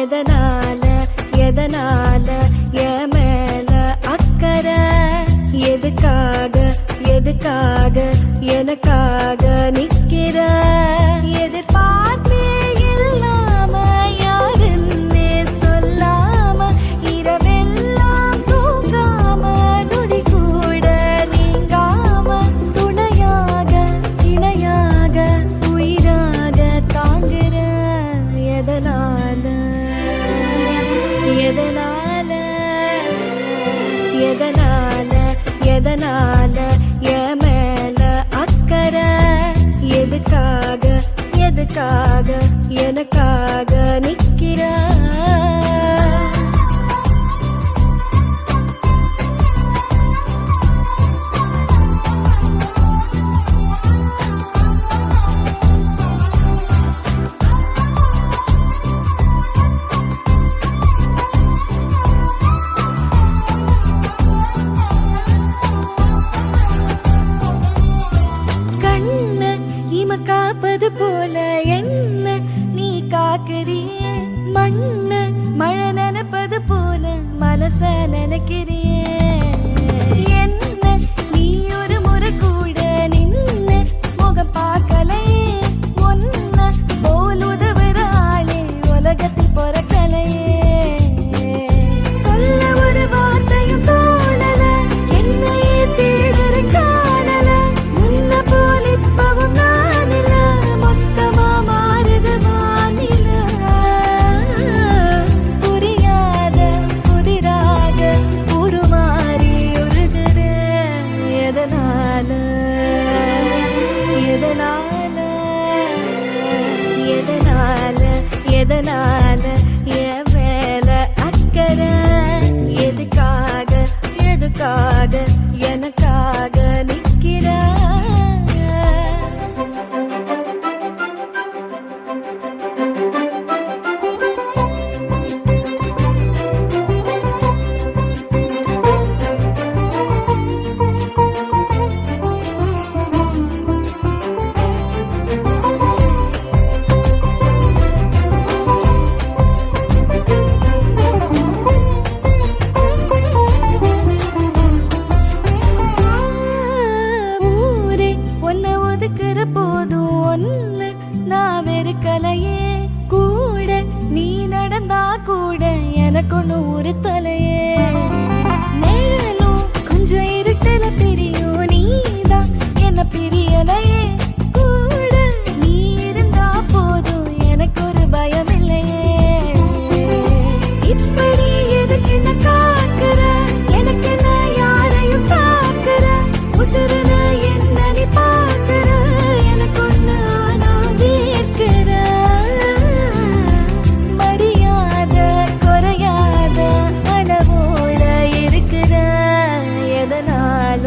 எதனால எதனால என் மேல அக்கறை எதுக்காக எதுக்காக எனக்காக நிக்கிற எதிர்பார்ப்பே இல்லாம யாருன்னே சொல்லாம இரவெல்லாம் தூங்காம நொடி கூட நீங்காம துணையாக இணையாக உயிராக தாங்குற எதனால எதனால எதனால எதனால என் மேல அக்கறை எதுக்காக எதுக்காக எனக்காக நிக்கிற காப்பது போல என்ன நீ காக்குறியே மண்ணு மழை நினைப்பது போல மனச நினைக்கிறியே என்ன நீ ஒரு முறை கூட நின்னு முகம் பார்க்கலையே ஒன்ன போல் உதவுற ஆளே உலகத்தில் பொறக்கலையே சொல்ல ஒரு வார்த்தையும் தோணல என்னையே தேடுற காணல முன்ன போல் இப்பவும் எதனால என் மேல அக்கறை எதுக்காக எதுக்காக எனக்காக நிக்கிற போதும் ஒன்னு நான் வெறுக்கலையே கூட நீ நடந்தா கூட எனக்கு ஒண்ணு ஒரு தலையே மேலும் கொஞ்சம் இருட்டல பிரியும் நீதான் என்ன பிரியலையே கூட நீ இருந்தா போதும் எனக்கு ஒரு பயம் இல்லையே இப்படி எதுக்கு என்ன காக்குற எனக்கு என்ன யாரையும் காக்குற உசுருன என்ன நீ பாக்குற எதனால